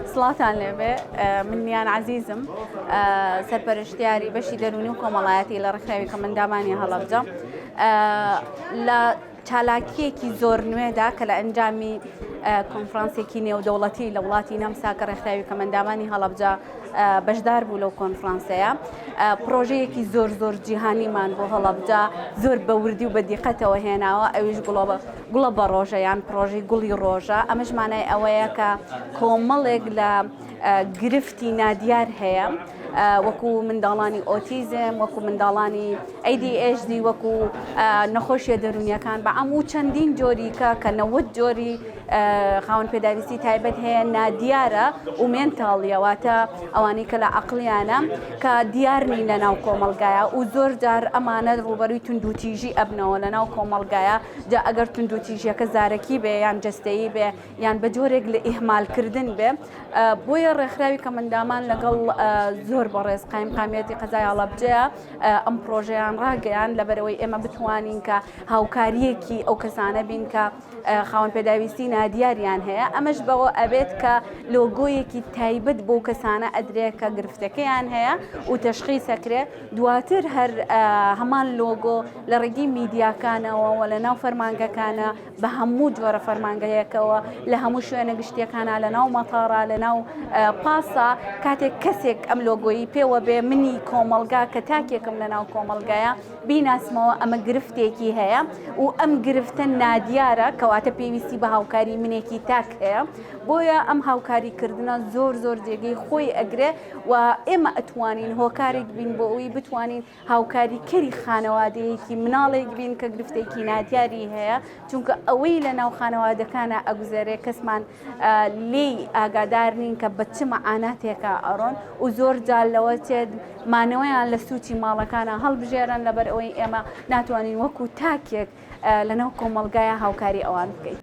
سڵاتان لێبێ منیان عزیزم سەرپەرشتیاری بەشی دەرونی و کۆمەڵایەتی لە ڕێکخراوی کەمەندامانی هەڵەبجە لە چالاکیەکی زۆر نوێدا کە لە ئەنجامی کۆنفرانسێکی نێودەوڵەتی لە وڵاتی نەمسا کە ڕێکخراوی کەمەندامانی هەڵەبجە بەشدار بوو لەو کۆنفرانسەیە پرۆژەیەکی زۆر جیهانیمان بۆ هەڵەبجە زۆر بە وردی و بە دیقەتەوە هێناوە ئەویش گوڵە بە ڕۆژە یان پرۆژەی گوڵی ڕۆژە ئەمەش مانای ئەوەیە کە کۆمەڵێک لە گرفتی نادیار هەیە وەکو منداڵانی ئۆتیزم وەکو منداڵانی ADHD وەکو نەخۆشیە دەرونیەکان بە هەموو چەندین جۆری کە 90 جۆری خاوەن پێداویستی تایبەت هەیە نادیارە و مێنتاڵیەواتە ئەوانەی کە لە عەقڵیانە کە دیار نین لە ناو کۆمەڵگایە و زۆر جار ئەمانە ڕوبەرووی توندوتیژی ئەبنەوە لە ناو کۆمەڵگایە جا ئەگەر توندوتیژیەکە زارەکی بێ یان جەستەیی بێ یان بە جۆرێک لە ئیهمالکردن بێ بۆیە ڕێکخراوی کەمەندامان لەگەڵ زۆر بەڕێز قایمقامیەتی قەزای هەڵەبجەیە ئەم پرۆژەیان ڕاگەیان لەبەرەوەی ئێمە بتوانین کە هاوکاریەکی ئەو کەسانە بین کە خاوەن پێداویستی نادیاریان هەیە ئەمەش بەوە ئەبێت کە لۆگۆیەکی تایبەت بۆ کەسانە ئەدرێت کە گرفتەکەیان هەیە و تەشخیصەکرێ دواتر هەر هەمان لۆگۆ لە ڕێگەی میدیاکانەوە و لە ناو فەرمانگەکانە بە هەموو جۆرە فەرمانگەیەکەوە لە هەموو شوێنە گشتیەکانە لە ناو مەتاڕا لە ناو پاسا کاتێک کەسێک ئەم لۆگۆیی پێوە بێ منی کۆمەڵگا کە تاکێکم لە ناو کۆمەڵگایە بیناسمەوە ئەمە گرفتێکی هەیە و ئەم گرفتە نادیارە کەواتە پێویستی بە هاوکاری منێکی تاک هەیە بۆیە ئەم هاوکاریکردنە زۆر جێگەی خۆی ئەگرێ و ئێمە ئەتوانین هۆکارێک بین بۆ ئەوی بتوانین هاوکاریکەری خانەوادەیەکی مناڵێک بین کە گرفتێکی نادیاری هەیە چونکە ئەوەی لە ناو خانەوادەکانە ئەگوزارێ کەسمان لێی ئاگادار نین کە بە چ مەعاناتێکە ئەڕۆن و زۆر جار لەوە چێت مانەوەیان لە سوچی ماڵەکانە هەڵبژێرن لەبەر ئەوەی ئێمە ناتوانین وەکو تاکێک لە ناو کۆمەڵگایە هاوکاری ئەوان بکەین.